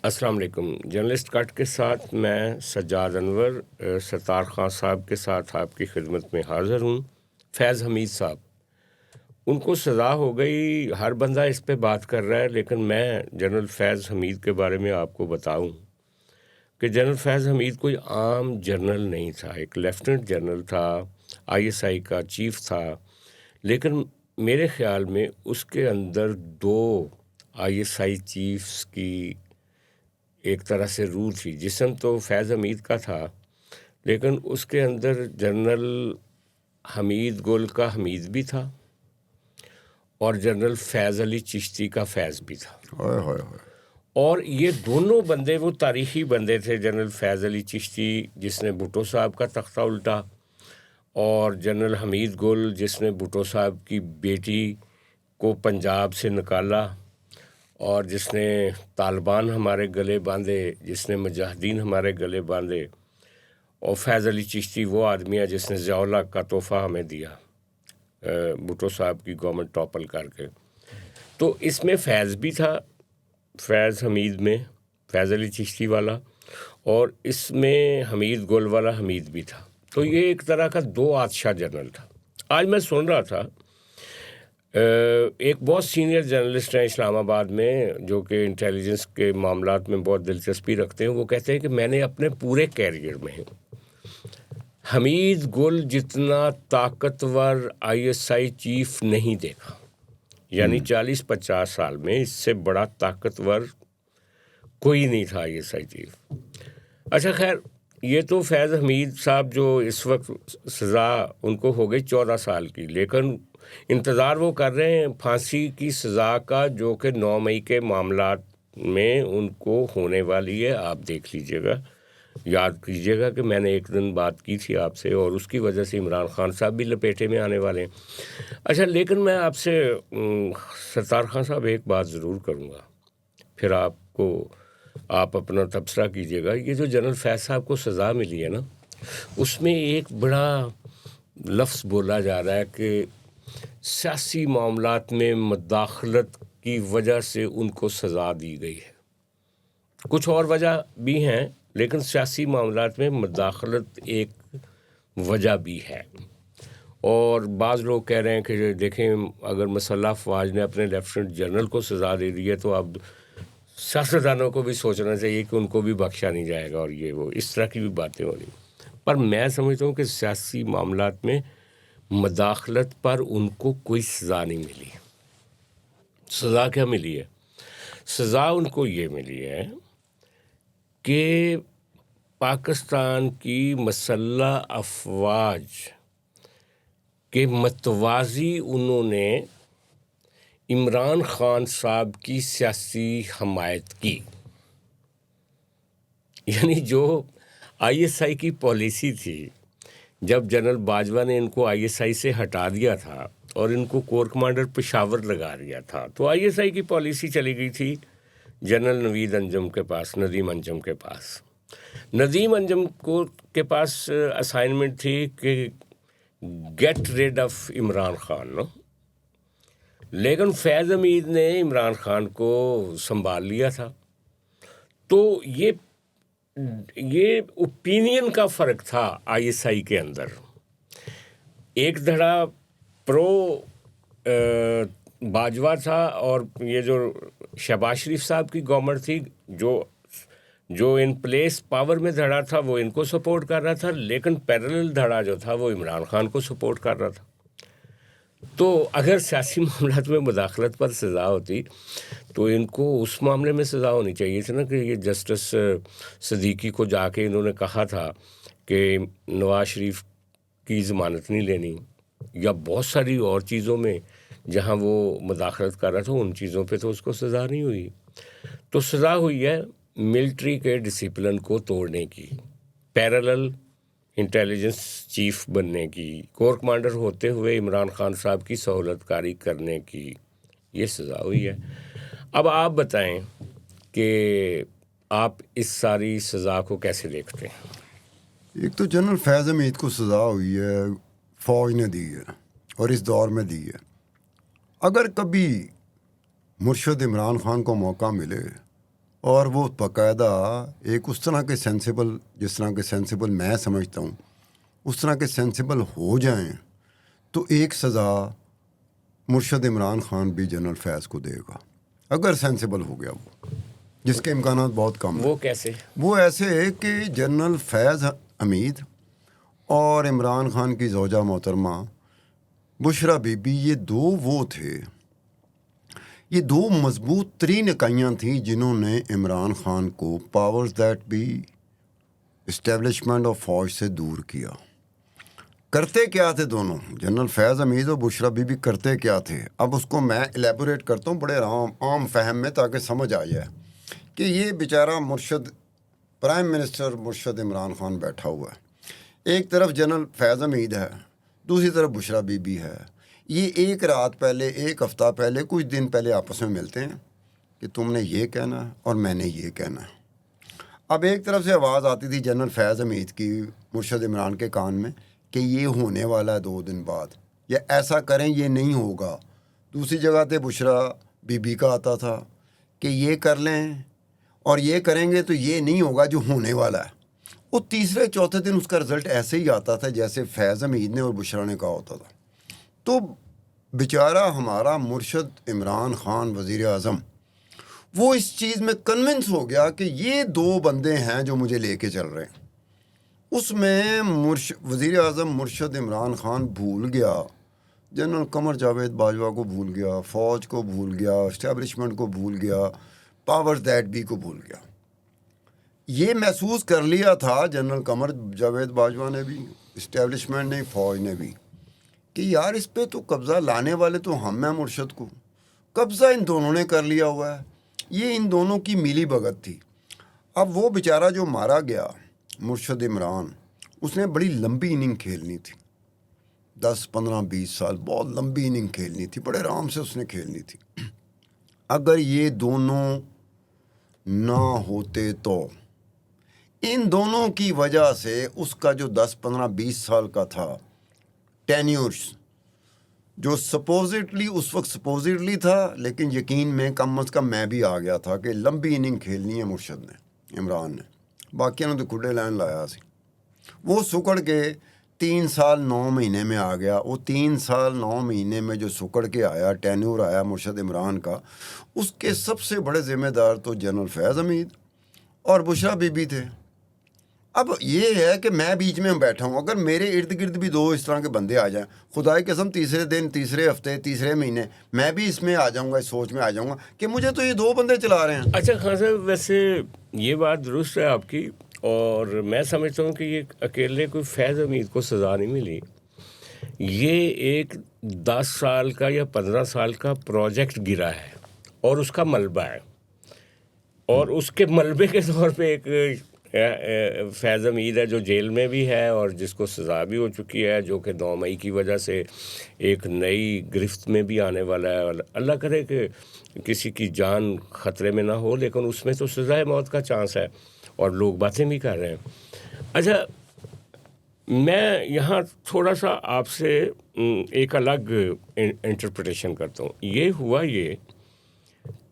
السلام علیکم. جرنلسٹ کٹ کے ساتھ میں سجاد انور ستار خان صاحب کے ساتھ آپ کی خدمت میں حاضر ہوں. فیض حمید صاحب، ان کو سزا ہو گئی، ہر بندہ اس پہ بات کر رہا ہے، لیکن میں جنرل فیض حمید کے بارے میں آپ کو بتاؤں کہ جنرل فیض حمید کوئی عام جنرل نہیں تھا. ایک لیفٹنٹ جنرل تھا، ISI کا چیف تھا، لیکن میرے خیال میں اس کے اندر 2 ISI چیفز کی ایک طرح سے روح تھی. جسم تو فیض حمید کا تھا، لیکن اس کے اندر جنرل حمید گل کا حمید بھی تھا اور جنرل فیض علی چشتی کا فیض بھی تھا. اور یہ دونوں بندے وہ تاریخی بندے تھے. جنرل فیض علی چشتی جس نے بھٹو صاحب کا تختہ الٹا، اور جنرل حمید گل جس نے بھٹو صاحب کی بیٹی کو پنجاب سے نکالا، اور جس نے طالبان ہمارے گلے باندھے، جس نے مجاہدین ہمارے گلے باندھے. اور فیض علی چشتی وہ آدمی ہے جس نے ضیاء الحق کا تحفہ ہمیں دیا بھٹو صاحب کی گورنمنٹ ٹاپل کر کے. تو اس میں فیض بھی تھا، فیض حمید میں فیض علی چشتی والا، اور اس میں حمید گل والا حمید بھی تھا. تو یہ ایک طرح کا 2 بادشاہ جنرل تھا. آج میں سن رہا تھا ایک بہت سینئر جرنلسٹ ہیں اسلام آباد میں جو کہ انٹیلیجنس کے معاملات میں بہت دلچسپی رکھتے ہیں. وہ کہتے ہیں کہ میں نے اپنے پورے کیریئر میں حمید گل جتنا طاقتور ISI چیف نہیں دیکھا. یعنی 40-50 سال میں اس سے بڑا طاقتور کوئی نہیں تھا ISI چیف. اچھا خیر، یہ تو فیض حمید صاحب جو اس وقت سزا ان کو ہو گئی 14 سال کی، لیکن انتظار وہ کر رہے ہیں پھانسی کی سزا کا، جو کہ 9 مئی کے معاملات میں ان کو ہونے والی ہے. آپ دیکھ لیجئے گا، یاد کیجئے گا کہ میں نے ایک دن بات کی تھی آپ سے، اور اس کی وجہ سے عمران خان صاحب بھی لپیٹے میں آنے والے ہیں. اچھا، لیکن میں آپ سے ستار خان صاحب ایک بات ضرور کروں گا، پھر آپ اپنا تبصرہ کیجئے گا. یہ جو جنرل فیض صاحب کو سزا ملی ہے نا، اس میں ایک بڑا لفظ بولا جا رہا ہے کہ سیاسی معاملات میں مداخلت کی وجہ سے ان کو سزا دی گئی ہے. کچھ اور وجہ بھی ہیں، لیکن سیاسی معاملات میں مداخلت ایک وجہ بھی ہے. اور بعض لوگ کہہ رہے ہیں کہ دیکھیں، اگر مسلح افواج نے اپنے لیفٹنٹ جنرل کو سزا دے دی ہے تو اب سیاستدانوں کو بھی سوچنا چاہیے کہ ان کو بھی بخشا نہیں جائے گا، اور یہ وہ اس طرح کی بھی باتیں ہو رہی. پر میں سمجھتا ہوں کہ سیاسی معاملات میں مداخلت پر ان کو کوئی سزا نہیں ملی. سزا کیا ملی ہے؟ سزا ان کو یہ ملی ہے کہ پاکستان کی مسلح افواج کے متوازی انہوں نے عمران خان صاحب کی سیاسی حمایت کی. یعنی جو ISI کی پالیسی تھی، جب جنرل باجوہ نے ان کو ISI سے ہٹا دیا تھا اور ان کو کور کمانڈر پشاور لگا دیا تھا، تو ISI کی پالیسی چلی گئی تھی جنرل نوید انجم کے پاس، ندیم انجم کے پاس. ندیم انجم کے پاس اسائنمنٹ تھی کہ get rid of Imran Khan, no. لیکن فیض حمید نے عمران خان کو سنبھال لیا تھا. تو یہ اوپینین کا فرق تھا ISI کے اندر. ایک دھڑا پرو باجوہ تھا، اور یہ جو شہباز شریف صاحب کی گورنمنٹ تھی، جو ان پلیس پاور میں دھڑا تھا وہ ان کو سپورٹ کر رہا تھا، لیکن پیرلل دھڑا جو تھا وہ عمران خان کو سپورٹ کر رہا تھا. تو اگر سیاسی معاملات میں مداخلت پر سزا ہوتی تو ان کو اس معاملے میں سزا ہونی چاہیے تھی نا، کہ یہ جسٹس صدیقی کو جا کے انہوں نے کہا تھا کہ نواز شریف کی ضمانت نہیں لینی، یا بہت ساری اور چیزوں میں جہاں وہ مداخلت کر رہا تھا، ان چیزوں پہ تو اس کو سزا نہیں ہوئی. تو سزا ہوئی ہے ملٹری کے ڈسپلن کو توڑنے کی، پیرلل انٹیلیجنس چیف بننے کی، کور کمانڈر ہوتے ہوئے عمران خان صاحب کی سہولت کاری کرنے کی، یہ سزا ہوئی ہے. اب آپ بتائیں کہ آپ اس ساری سزا کو کیسے دیکھتے ہیں؟ ایک تو جنرل فیض حمید کو سزا ہوئی ہے، فوج نے دی ہے اور اس دور میں دی ہے. اگر کبھی مرشد عمران خان کو موقع ملے اور وہ باقاعدہ ایک اس طرح کے سینسیبل، جس طرح کے سینسیبل میں سمجھتا ہوں اس طرح کے سینسیبل ہو جائیں تو ایک سزا مرشد عمران خان بھی جنرل فیض کو دے گا اگر سینسیبل ہو گیا وہ، جس کے امکانات بہت کم ہیں۔ وہ کیسے؟ وہ ایسے ہے کہ جنرل فیض حمید اور عمران خان کی زوجہ محترمہ بشرا بی بی، یہ دو وہ تھے، یہ دو مضبوط ترین اکائیاں تھیں جنہوں نے عمران خان کو powers that be establishment of فوج سے دور کیا۔ کرتے کیا تھے دونوں، جنرل فیض حمید اور بشرا بی بی کرتے کیا تھے؟ اب اس کو میں الیبوریٹ کرتا ہوں بڑے عام فہم میں تاکہ سمجھ آ جائے کہ یہ بیچارہ مرشد پرائم منسٹر مرشد عمران خان بیٹھا ہوا ہے، ایک طرف جنرل فیض حمید ہے، دوسری طرف بشرا بی بی ہے۔ یہ ایک رات پہلے، ایک ہفتہ پہلے، کچھ دن پہلے آپس میں ملتے ہیں کہ تم نے یہ کہنا اور میں نے یہ کہنا۔ اب ایک طرف سے آواز آتی تھی جنرل فیض حمید کی مرشد عمران کے کان میں کہ یہ ہونے والا ہے 2 دن بعد، یا ایسا کریں یہ نہیں ہوگا۔ دوسری جگہ پہ بشرا بی بی کا آتا تھا کہ یہ کر لیں اور یہ کریں گے تو یہ نہیں ہوگا جو ہونے والا ہے۔ وہ تیسرے چوتھے دن اس کا رزلٹ ایسے ہی آتا تھا جیسے فیض حمید نے اور بشرا نے کہا ہوتا تھا۔ تو بیچارہ ہمارا مرشد عمران خان وزیر اعظم، وہ اس چیز میں کنونس ہو گیا کہ یہ 2 بندے ہیں جو مجھے لے کے چل رہے ہیں۔ اس میں وزیر اعظم مرشد عمران خان بھول گیا، جنرل قمر جاوید باجوہ کو بھول گیا، فوج کو بھول گیا، اسٹیبلشمنٹ کو بھول گیا، پاور دیٹ بی کو بھول گیا۔ یہ محسوس کر لیا تھا جنرل قمر جاوید باجوہ نے بھی، اسٹیبلشمنٹ نے، فوج نے بھی، کہ یار اس پہ تو قبضہ لانے والے تو ہم ہیں، مرشد کو قبضہ ان دونوں نے کر لیا ہوا ہے، یہ ان دونوں کی میلی بھگت تھی۔ اب وہ بیچارہ جو مارا گیا مرشد عمران، اس نے بڑی لمبی اننگ کھیلنی تھی، 10 15 20 سال، بہت لمبی اننگ کھیلنی تھی، بڑے آرام سے اس نے کھیلنی تھی۔ اگر یہ دونوں نہ ہوتے تو ان دونوں کی وجہ سے اس کا جو 10 15 20 سال کا تھا ٹینیورس، جو سپوزٹلی اس وقت سپوزٹلی تھا لیکن یقین میں کم از کم میں بھی آ گیا تھا کہ لمبی اننگ کھیلنی ہے مرشد نے، عمران نے، باقیوں نے تو کھڈے لائن لایا سی، وہ سکڑ کے 3 سال 9 مہینے میں آ گیا۔ وہ 3 سال 9 مہینے میں جو سکڑ کے آیا، ٹینیور آیا مرشد عمران کا، اس کے سب سے بڑے ذمہ دار تو جنرل فیض حمید اور بشرا بی بی تھے۔ اب یہ ہے کہ میں بیچ میں بیٹھا ہوں، اگر میرے ارد گرد بھی 2 اس طرح کے بندے آ جائیں، خدا کی قسم تیسرے دن، تیسرے ہفتے، تیسرے مہینے میں بھی اس میں آ جاؤں گا، اس سوچ میں آ جاؤں گا کہ مجھے تو یہ 2 بندے چلا رہے ہیں۔ اچھا خان صاحب، ویسے یہ بات درست ہے آپ کی، اور میں سمجھتا ہوں کہ یہ اکیلے کوئی فیض حمید کو سزا نہیں ملی، یہ ایک 10 سال کا یا 15 سال کا پروجیکٹ گرا ہے اور اس کا ملبہ ہے، اور اس کے ملبے کے طور پہ ایک فیض حمید ہے جو جیل میں بھی ہے اور جس کو سزا بھی ہو چکی ہے، جو کہ 9 مئی کی وجہ سے ایک نئی گرفت میں بھی آنے والا ہے، اور اللہ کرے کہ کسی کی جان خطرے میں نہ ہو، لیکن اس میں تو سزائے موت کا چانس ہے اور لوگ باتیں بھی کر رہے ہیں۔ اچھا، میں یہاں تھوڑا سا آپ سے ایک الگ انٹرپریٹیشن کرتا ہوں۔ یہ ہوا یہ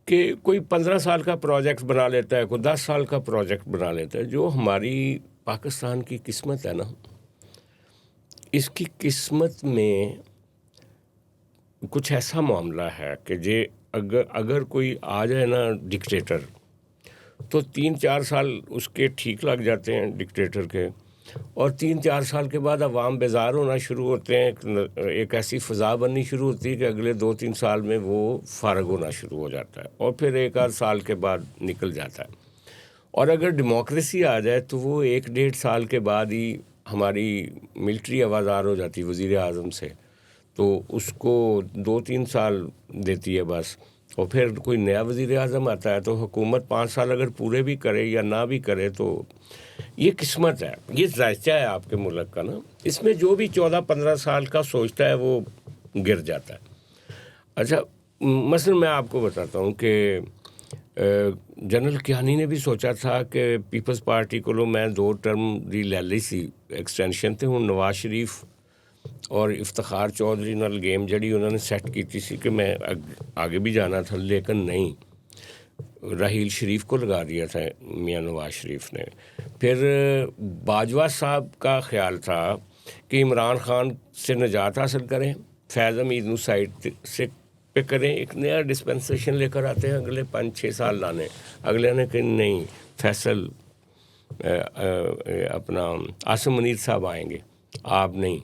کہ کوئی 15 سال کا پروجیکٹ بنا لیتا ہے، کوئی 10 سال کا پروجیکٹ بنا لیتا ہے، جو ہماری پاکستان کی قسمت ہے نا، اس کی قسمت میں کچھ ایسا معاملہ ہے کہ اگر کوئی آ جائے نا ڈکٹیٹر، تو 3-4 سال اس کے ٹھیک لگ جاتے ہیں ڈکٹیٹر کے، اور 3-4 سال کے بعد عوام بیزار ہونا شروع ہوتے ہیں، ایک ایسی فضا بننی شروع ہوتی ہے کہ اگلے 2-3 سال میں وہ فارغ ہونا شروع ہو جاتا ہے، اور پھر 1-8 سال کے بعد نکل جاتا ہے۔ اور اگر ڈیموکریسی آ جائے تو وہ 1-1.5 سال کے بعد ہی ہماری ملٹری آوازار ہو جاتی وزیر اعظم سے، تو اس کو 2-3 سال دیتی ہے بس، اور پھر کوئی نیا وزیر اعظم آتا ہے تو حکومت 5 سال اگر پورے بھی کرے یا نہ بھی کرے، تو یہ قسمت ہے، یہ ذائقہ ہے آپ کے ملک کا نا، اس میں جو بھی 14-15 سال کا سوچتا ہے وہ گر جاتا ہے۔ اچھا، مثلا میں آپ کو بتاتا ہوں کہ جنرل کیانی نے بھی سوچا تھا کہ پیپلز پارٹی کو میں 2 ٹرم دی لے لی سی ایکسٹینشن تے ہوں نواز شریف اور افتخار چودھری نال گیم جڑی انہوں نے سیٹ کی سی کہ میں آگے بھی جانا تھا، لیکن نہیں، راحیل شریف کو لگا دیا تھا میاں نواز شریف نے. پھر باجوہ صاحب کا خیال تھا کہ عمران خان سے نجات حاصل کریں, فیض حمید نو سائڈ سے پہ کریں, ایک نیا ڈسپنسیشن لے کر آتے ہیں اگلے 5-6 سال لانے. اگلے نے کہ نہیں, فیصل اپنا عاصم منیر صاحب آئیں گے, آپ نہیں.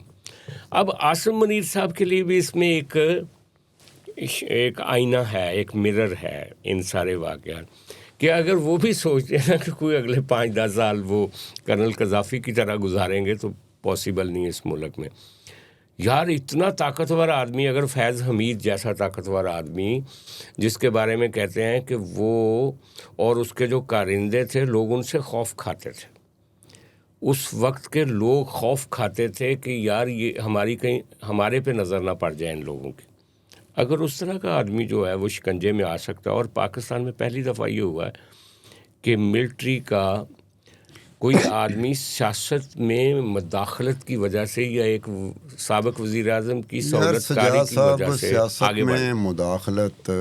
اب عاصم منیر صاحب کے لیے بھی اس میں ایک آئینہ ہے, ایک مرر ہے ان سارے واقعات, کہ اگر وہ بھی سوچتے ہیں کہ کوئی اگلے 5-10 سال وہ کرنل قذافی کی طرح گزاریں گے تو پاسبل نہیں ہے اس ملک میں. یار اتنا طاقتور آدمی, اگر فیض حمید جیسا طاقتور آدمی جس کے بارے میں کہتے ہیں کہ وہ اور اس کے جو کارندے تھے لوگ ان سے خوف کھاتے تھے, اس وقت کے لوگ خوف کھاتے تھے کہ یار یہ ہمارے پہ نظر نہ پڑ جائے ان لوگوں کی. اگر اس طرح کا آدمی جو ہے وہ شکنجے میں آ سکتا ہے, اور پاکستان میں پہلی دفعہ یہ ہوا ہے کہ ملٹری کا کوئی آدمی سیاست میں مداخلت کی وجہ سے یا ایک سابق وزیر اعظم کی سہولت کاری کی وجہ سے سیاست میں مداخلت,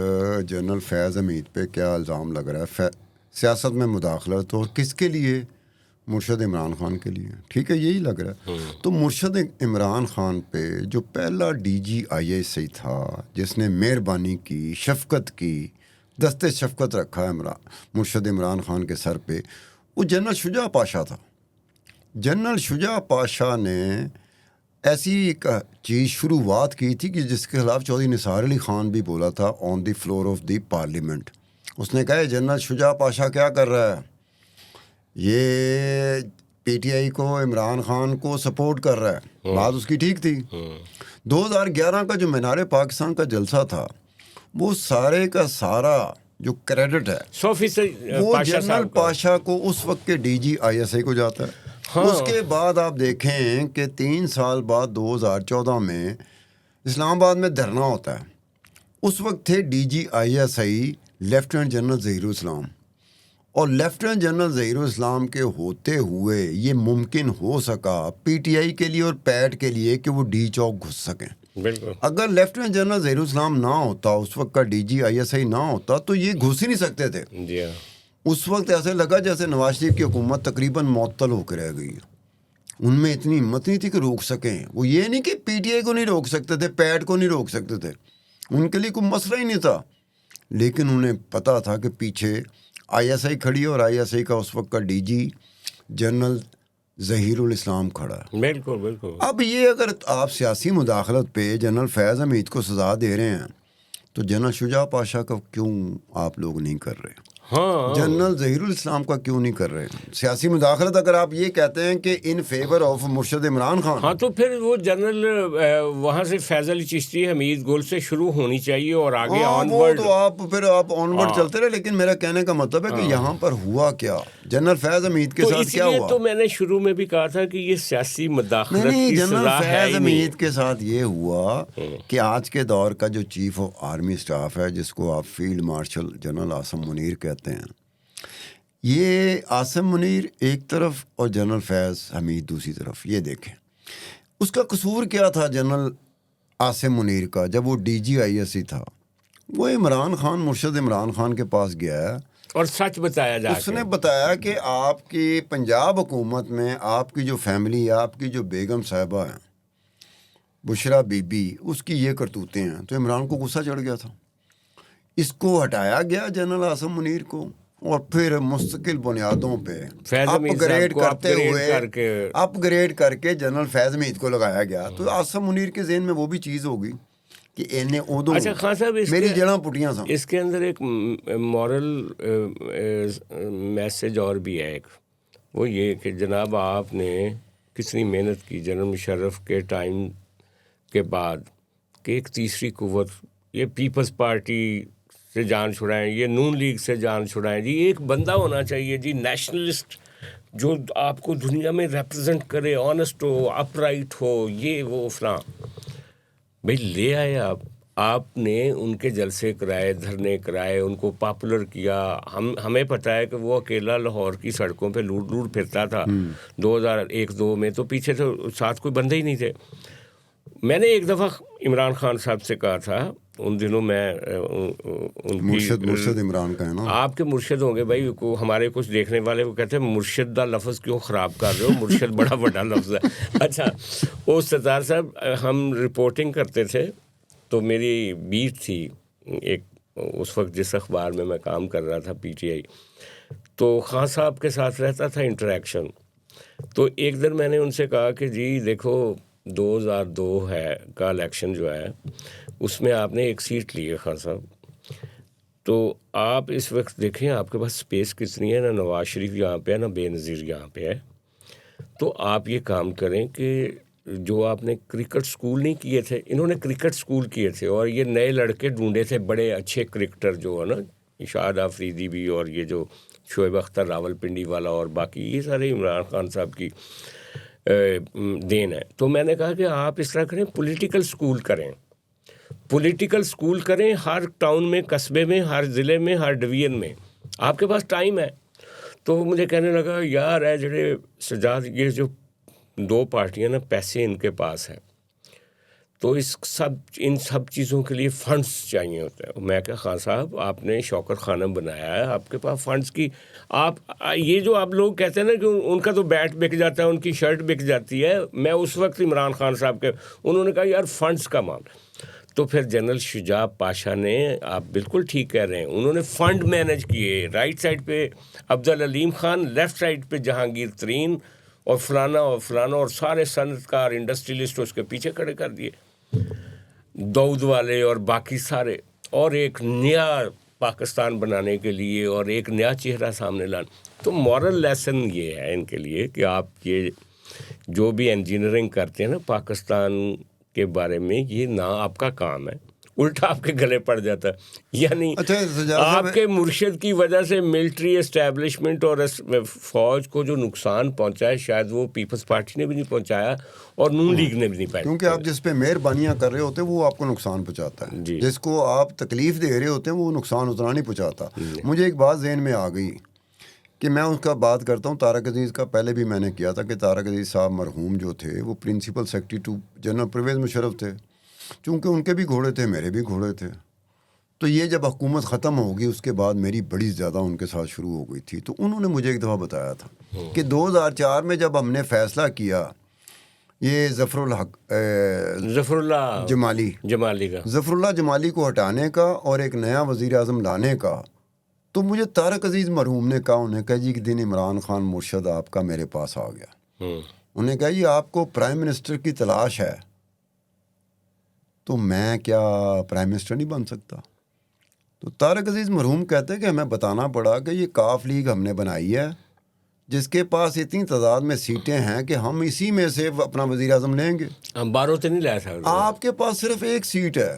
جنرل فیض حمید پہ کیا الزام لگ رہا ہے؟ سیاست میں مداخلت اور کس کے لیے؟ مرشد عمران خان کے لیے, ٹھیک ہے, یہی لگ رہا ہے. تو مرشد عمران خان پہ جو پہلا DGISI تھا جس نے مہربانی کی, شفقت کی, دستے شفقت رکھا مرشد عمران خان کے سر پہ, وہ جنرل شجاع پاشا تھا. جنرل شجاع پاشا نے ایسی ایک چیز شروعات کی تھی کہ جس کے خلاف چودھری نثار علی خان بھی بولا تھا آن دی فلور آف دی پارلیمنٹ. اس نے کہا جنرل شجاع پاشا کیا کر رہا ہے, یہ PTI کو, عمران خان کو سپورٹ کر رہا ہے. بات اس کی ٹھیک تھی. 2011 کا جو مینار پاکستان کا جلسہ تھا, وہ سارے کا سارا جو کریڈٹ ہے 100% وہ جنرل پاشا کو اس وقت کے DGISI کو جاتا ہے. اس کے بعد آپ دیکھیں کہ 3 سال بعد 2014 میں اسلام آباد میں دھرنا ہوتا ہے. اس وقت تھے DGISI لیفٹیننٹ جنرل ظہیر الاسلام, اور لیفٹیننٹ جنرل ظہیر الاسلام کے ہوتے ہوئے یہ ممکن ہو سکا PTI کے لیے اور پیٹ کے لیے کہ وہ ڈی چوک گھس سکیں. بالکل, اگر لیفٹیننٹ جنرل ظہیر الاسلام نہ ہوتا, اس وقت کا DGISI نہ ہوتا, تو یہ گھس ہی نہیں سکتے تھے. جی ہاں. اس وقت ایسے لگا جیسے نواز شریف کی حکومت تقریباً معطل ہو کے رہ گئی. ان میں اتنی ہمت نہیں تھی کہ روک سکیں. وہ یہ نہیں کہ PTI کو نہیں روک سکتے تھے, پیٹ کو نہیں روک سکتے تھے, ان کے لیے کوئی مسئلہ ہی نہیں تھا. لیکن انہیں پتا تھا کہ پیچھے ISI کھڑی ہے, اور ISI کا اس وقت کا DG جنرل ظہیر الاسلام کھڑا ہے. بالکل بالکل. اب یہ اگر آپ سیاسی مداخلت پہ جنرل فیض حمید کو سزا دے رہے ہیں, تو جنرل شجاع پاشا کا کیوں آپ لوگ نہیں کر رہے؟ ہاں, جنرل ظہیر الاسلام کا کیوں نہیں کر رہے؟ سیاسی مداخلت اگر آپ یہ کہتے ہیں کہ ان فیور آف مرشد عمران خان, ہاں, تو پھر وہ جنرل وہاں سے فیض علی چشتی حمید گل سے شروع ہونی چاہیے اور آگے آن ورڈ. تو آپ آن ورڈ چلتے رہے. لیکن میرا کہنے کا مطلب ہے کہ یہاں پر ہوا کیا, جنرل فیض حمید کے ساتھ کیا ہوا؟ تو میں نے شروع میں بھی کہا تھا کہ یہ سیاسی مداخلت نہیں, کی جنرل سزا ہے فیض ہی نہیں. حمید کے ساتھ یہ ہوا کہ آج کے دور کا جو چیف آف آرمی اسٹاف ہے, جس کو آپ field marshal general Asim Munir کہتے ہیں, یہ عاصم منیر ایک طرف اور جنرل فیض حمید دوسری طرف. یہ دیکھیں اس کا قصور کیا تھا جنرل عاصم منیر کا. جب وہ DGISI تھا, وہ عمران خان, مرشد عمران خان کے پاس گیا ہے اور سچ بتایا جا اس نے بتایا کہ آپ کی پنجاب حکومت میں آپ کی جو فیملی ہے, آپ کی جو بیگم صاحبہ ہیں بشرا بی بی, اس کی یہ کرتوتیں ہیں. تو عمران کو غصہ چڑھ گیا تھا, اس کو ہٹایا گیا جنرل عاصم منیر کو, اور پھر مستقل بنیادوں پہ اپ گریڈ کرتے ہوئے اپ گریڈ کر کے جنرل فیض حمید کو لگایا گیا. تو عاصم منیر کے ذہن میں وہ بھی چیز ہوگی کہ انہیں ادو میری جڑاں پٹیاں تھا. اس کے اندر ایک مورل میسج اور بھی ہے ایک, وہ یہ کہ جناب آپ نے کتنی محنت کی جنرل مشرف کے ٹائم کے بعد کہ ایک تیسری قوت, یہ پیپلز پارٹی سے جان چھڑائیں, یہ نون لیگ سے جان چھڑائیں. جی ایک بندہ ہونا چاہیے جی نیشنلسٹ, جو آپ کو دنیا میں ریپرزینٹ کرے, آنیسٹ ہو, اپ رائٹ ہو, یہ وہ فلاں. بھائی لے آئے آپ نے ان کے جلسے کرائے, دھرنے کرائے, ان کو پاپولر کیا. ہمیں پتہ ہے کہ وہ اکیلا لاہور کی سڑکوں پہ لوٹ پھرتا تھا 2001-2 میں, تو پیچھے تو ساتھ کوئی بندے ہی نہیں تھے. میں نے ایک دفعہ عمران خان صاحب سے کہا تھا ان دنوں میں ان مرشد عمران کا ہے نا. آپ کے مرشد ہوں گے بھائی, ہمارے کچھ دیکھنے والے وہ کہتے ہیں مرشد دا لفظ کیوں خراب کر رہے ہو, مرشد بڑا بڑا لفظ ہے. اچھا, وہ ستار صاحب ہم رپورٹنگ کرتے تھے تو میری بیٹ تھی ایک, اس وقت جس اخبار میں میں کام کر رہا تھا پی ٹی آئی, تو خان صاحب کے ساتھ رہتا تھا انٹریکشن. تو ایک دن میں نے ان سے کہا کہ جی دیکھو 2002 ہے کا الیکشن جو ہے اس میں آپ نے ایک سیٹ لی ہے خان صاحب, تو آپ اس وقت دیکھیں آپ کے پاس اسپیس کتنی ہے, نہ نواز شریف یہاں پہ ہے نہ بے نظیر یہاں پہ ہے, تو آپ یہ کام کریں کہ جو آپ نے کرکٹ سکول نہیں کیے تھے, انہوں نے کرکٹ سکول کیے تھے اور یہ نئے لڑکے ڈھونڈے تھے بڑے اچھے کرکٹر جو ہے نا, اشاد آفریدی بھی اور یہ جو شعیب اختر راول پنڈی والا اور باقی یہ سارے عمران خان صاحب کی دین ہے. تو میں نے کہا کہ آپ اس طرح کریں, پولیٹیکل سکول کریں, پولیٹیکل سکول کریں ہر ٹاؤن میں, قصبے میں, ہر ضلع میں, ہر ڈویژن میں, آپ کے پاس ٹائم ہے. تو مجھے کہنے لگا یار ہے جڑے سجاد یہ جو دو پارٹیاں نا پیسے ان کے پاس ہیں, تو ان سب چیزوں کے لیے فنڈز چاہیے ہوتے ہیں. میں کہا خان صاحب آپ نے شوکت خانم بنایا ہے, آپ کے پاس فنڈز کی, آپ یہ جو آپ لوگ کہتے ہیں نا کہ ان کا تو بیٹ بک جاتا ہے, ان کی شرٹ بک جاتی ہے, میں اس وقت عمران خان صاحب کے, انہوں نے کہا یار فنڈز کا معاملہ. تو پھر جنرل شجاع پاشا نے, آپ بالکل ٹھیک کہہ رہے ہیں, انہوں نے فنڈ مینیج کیے, رائٹ سائڈ پہ عبدالعلیم خان, لیفٹ سائڈ پہ جہانگیر ترین اور فلانا اور فلانا, اور سارے صنعت کار انڈسٹریلسٹ اس کے پیچھے کھڑے کر دیے, داؤد والے اور باقی سارے, اور ایک نیا پاکستان بنانے کے لیے اور ایک نیا چہرہ سامنے لانا. تو مورل لیسن یہ ہے ان کے لیے کہ آپ یہ جو بھی انجینئرنگ کرتے ہیں نا پاکستان کے بارے میں, یہ نہ آپ کا کام ہے, الٹا آپ کے گلے پڑ جاتا ہے. یعنی آپ کے مرشد کی وجہ سے ملٹری اسٹیبلشمنٹ اور فوج کو جو نقصان پہنچا ہے شاید وہ پیپلز پارٹی نے بھی نہیں پہنچایا اور نون لیگ نے بھی نہیں پہنچایا, کیونکہ آپ جس پہ مہربانیاں کر رہے ہوتے ہیں وہ آپ کو نقصان پہنچاتا ہے, جس کو آپ تکلیف دے رہے ہوتے ہیں وہ نقصان اتنا نہیں پہنچاتا. مجھے ایک بات ذہن میں آ گئی کہ میں اس کا بات کرتا ہوں طارق عزیز کا, پہلے بھی میں نے کیا تھا کہ طارق عزیز صاحب مرحوم جو تھے وہ principal secretary to general Pervez Musharraf تھے, چونکہ ان کے بھی گھوڑے تھے میرے بھی گھوڑے تھے. تو یہ جب حکومت ختم ہوگی اس کے بعد میری بڑی زیادہ ان کے ساتھ شروع ہو گئی تھی. تو انہوں نے مجھے ایک دفعہ بتایا تھا کہ 2004 میں جب ہم نے فیصلہ کیا یہ ظفر اللہ جمالی کو ہٹانے کا اور ایک نیا وزیر اعظم لانے کا, تو مجھے طارق عزیز مرحوم نے کہا, انہیں کہا جی ایک دن عمران خان مرشد آپ کا میرے پاس آ گیا, انہوں نے کہا جی آپ کو پرائم منسٹر کی تلاش ہے, تو میں کیا پرائم منسٹر نہیں بن سکتا. تو طارق عزیز مرحوم کہتے ہیں کہ ہمیں بتانا پڑا کہ یہ کاف لیگ ہم نے بنائی ہے جس کے پاس اتنی تعداد میں سیٹیں ہیں کہ ہم اسی میں سے اپنا وزیر اعظم لیں گے, ہم باروں سے نہیں لا سکتے, آپ کے پاس صرف ایک سیٹ ہے.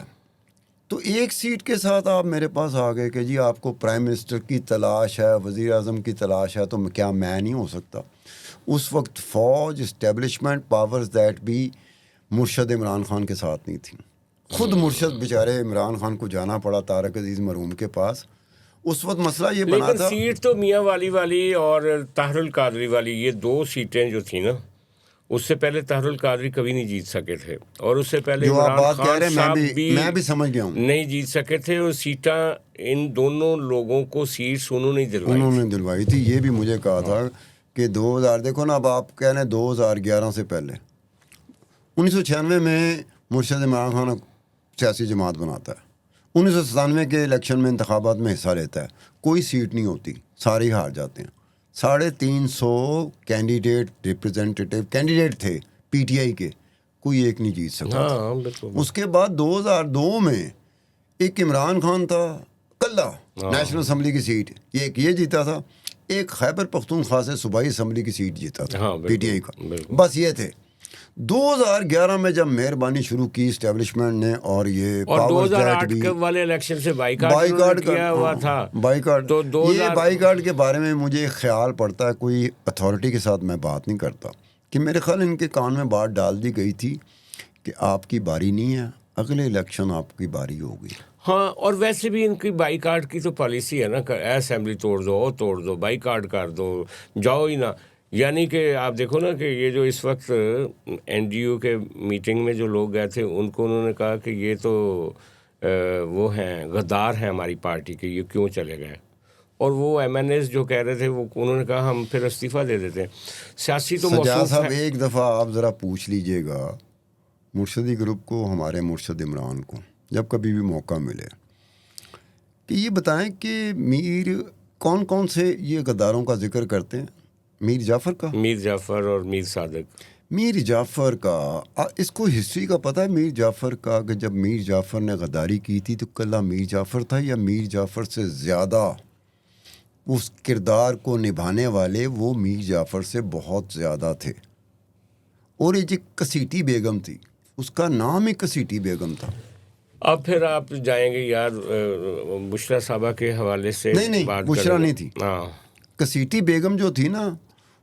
تو ایک سیٹ کے ساتھ آپ میرے پاس آ گئے کہ جی آپ کو پرائم منسٹر کی تلاش ہے, وزیر اعظم کی تلاش ہے, تو کیا میں نہیں ہو سکتا. اس وقت فوج اسٹیبلشمنٹ پاورز دیٹ بھی مرشد عمران خان کے ساتھ نہیں تھیں. خود مرشد بیچارے عمران خان کو جانا پڑا طارق عزیز مرحوم کے پاس. اس وقت مسئلہ یہ بنا لیکن تھا, سیٹ تو میاں والی اور طاہر القادری والی, یہ دو سیٹیں جو تھیں نا, اس سے پہلے طاہر القادری کبھی نہیں جیت سکے تھے, اور اس سے پہلے جو آپ عمران بات کہہ خان رہے ہیں صاحب میں بھی سمجھ گیا ہوں, نہیں جیت سکے تھے, اور سیٹاں ان دونوں لوگوں کو سیٹس انہوں نے دلوائی تھی. یہ بھی مجھے کہا تھا کہ 2000 دیکھو نا, اب آپ کہہ رہے ہیں 2011 سے پہلے 1996 میں مرشد عمران خان سیاسی جماعت بناتا ہے, 1997 کے الیکشن میں انتخابات میں حصہ لیتا ہے, کوئی سیٹ نہیں ہوتی, سارے ہار جاتے ہیں. 350 کینڈیڈیٹ ریپرزینٹیٹیو کینڈیڈیٹ تھے پی ٹی آئی کے, کوئی ایک نہیں جیت سکا تھا. اس کے بعد 2002 میں ایک عمران خان تھا کلہ نیشنل اسمبلی کی سیٹ, ایک یہ جیتا تھا, ایک خیبر پختونخوا سے صوبائی اسمبلی کی سیٹ جیتا تھا پی ٹی آئی کا, بس یہ تھے. 2011 میں جب مہربانی شروع کی اسٹیبلشمنٹ نے, اور یہ اور 2008 والے الیکشن سے بائیکاٹ کیا ہوا تھا, تو یہ بائیکاٹ کے بارے میں مجھے خیال پڑتا ہے, کوئی اتھارٹی کے ساتھ میں بات نہیں کرتا, کہ میرے خیال ان کے کان میں بات ڈال دی گئی تھی کہ آپ کی باری نہیں ہے, اگلے الیکشن آپ کی باری ہوگی. ہاں, اور ویسے بھی ان کی بائیکاٹ کی تو پالیسی ہے نا, اسمبلی توڑ دو, بائیکاٹ کر دو, جاؤ ہی نہ. یعنی کہ آپ دیکھو نا کہ یہ جو اس وقت این ڈی یو کے میٹنگ میں جو لوگ گئے تھے ان کو انہوں نے کہا کہ یہ تو وہ ہیں غدار ہیں ہماری پارٹی کے، یہ کیوں چلے گئے، اور وہ ایم این ایز جو کہہ رہے تھے وہ انہوں نے کہا ہم پھر استعفیٰ دے دیتے ہیں. سیاسی تو سجاد موصوف صاحب ہے. ایک دفعہ آپ ذرا پوچھ لیجئے گا مرشدی گروپ کو، ہمارے مرشد عمران کو، جب کبھی بھی موقع ملے، کہ یہ بتائیں کہ میر کون کون سے یہ غداروں کا ذکر کرتے ہیں. میر جعفر کا، میر جعفر اور میر صادق. میر جعفر کا اس کو ہسٹری کا پتہ ہے. میر جعفر کا کہ جب میر جعفر نے غداری کی تھی تو کلا میر جعفر تھا یا میر جعفر سے زیادہ اس کردار کو نبھانے والے وہ میر جعفر سے بہت زیادہ تھے. اور یہ جو کسیٹی بیگم تھی اس کا نام ہی کسیٹی بیگم تھا. اب پھر آپ جائیں گے یار بشرا صاحبہ کے حوالے سے نہیں بات بشرا کریں. نہیں تھی، ہاں کسیٹی بیگم جو تھی نا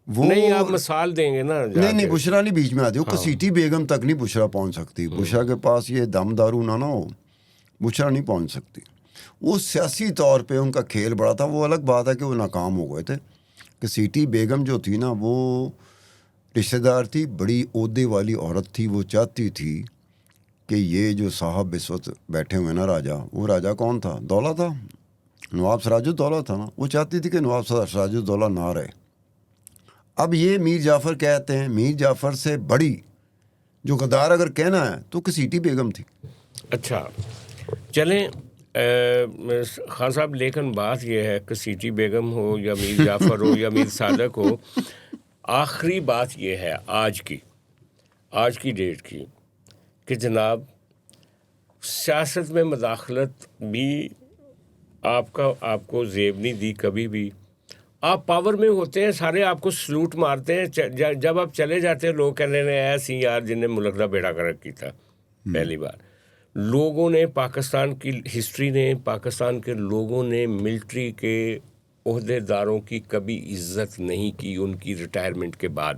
وہ نہیں، آپ مثال دیں گے نا. نہیں بشرا نہیں بیچ میں آتی، وہ کسیٹی بیگم تک نہیں بشرا پہنچ سکتی. بشرا کے پاس یہ دم دارو نہ ہو، بشرا نہیں پہنچ سکتی. وہ سیاسی طور پہ ان کا کھیل بڑا تھا. وہ الگ بات ہے کہ وہ ناکام ہو گئے تھے. کسیٹی بیگم جو تھی نا وہ رشتہ دار تھی، بڑی عہدے والی عورت تھی. وہ چاہتی تھی کہ یہ جو صاحب اس وقت بیٹھے ہوئے نا راجہ، وہ راجہ کون تھا؟ دولہ تھا، نواب سراج الدولہ تھا نا. وہ چاہتی تھی کہ نواب سراج الدولہ نہ رہے. اب یہ میر جعفر کہتے ہیں میر جعفر سے بڑی جو غدار اگر کہنا ہے تو کسیٹی بیگم تھی. اچھا چلیں خان صاحب، لیکن بات یہ ہے کسیٹی بیگم ہو یا میر جعفر ہو یا میر صادق ہو، آخری بات یہ ہے آج کی ڈیٹ کی کہ جناب سیاست میں مداخلت بھی آپ کو زیب نہیں دی کبھی بھی. آپ پاور میں ہوتے ہیں، سارے آپ کو سلوٹ مارتے ہیں. جب آپ چلے جاتے ہیں لوگ کہنے نے ایسی یار جن نے ملک کا بیڑا گرک کی تھا. پہلی بار لوگوں نے، پاکستان کی ہسٹری نے، پاکستان کے لوگوں نے ملٹری کے عہدے داروں کی کبھی عزت نہیں کی ان کی ریٹائرمنٹ کے بعد.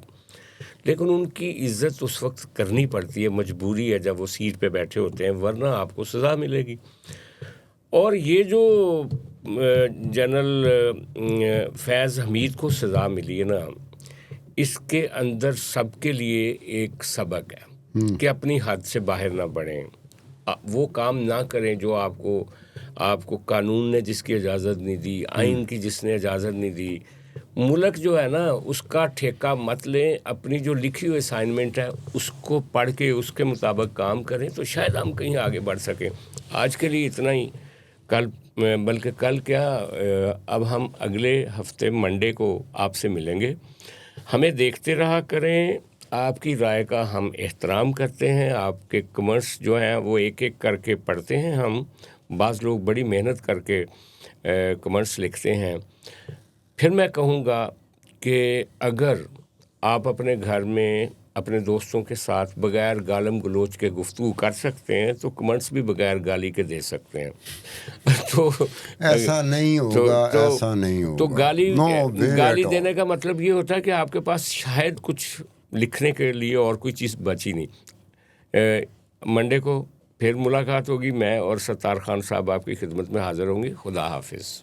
لیکن ان کی عزت اس وقت کرنی پڑتی ہے، مجبوری ہے جب وہ سیٹ پہ بیٹھے ہوتے ہیں، ورنہ آپ کو سزا ملے گی. اور یہ جو جنرل فیض حمید کو سزا ملی ہے نا، اس کے اندر سب کے لیے ایک سبق ہے کہ اپنی حد سے باہر نہ بڑھیں، وہ کام نہ کریں جو آپ کو قانون نے جس کی اجازت نہیں دی، آئین کی جس نے اجازت نہیں دی. ملک جو ہے نا اس کا ٹھیکہ مت لیں، اپنی جو لکھی ہوئی اسائنمنٹ ہے اس کو پڑھ کے اس کے مطابق کام کریں تو شاید ہم کہیں آگے بڑھ سکیں. آج کے لیے اتنا ہی. بلکہ کل کیا، اب ہم اگلے ہفتے منڈے کو آپ سے ملیں گے. ہمیں دیکھتے رہا کریں، آپ کی رائے کا ہم احترام کرتے ہیں. آپ کے کمنٹس جو ہیں وہ ایک ایک کر کے پڑھتے ہیں ہم. بعض لوگ بڑی محنت کر کے کمنٹس لکھتے ہیں. پھر میں کہوں گا کہ اگر آپ اپنے گھر میں اپنے دوستوں کے ساتھ بغیر گالم گلوچ کے گفتگو کر سکتے ہیں تو کمنٹس بھی بغیر گالی کے دے سکتے ہیں. تو ایسا نہیں ہوگا، ایسا نہیں ہوگا. تو گالی دینے کا مطلب یہ ہوتا ہے کہ آپ کے پاس شاید کچھ لکھنے کے لیے اور کوئی چیز بچی نہیں. منڈے کو پھر ملاقات ہوگی، میں اور ستار خان صاحب آپ کی خدمت میں حاضر ہوں گے. خدا حافظ.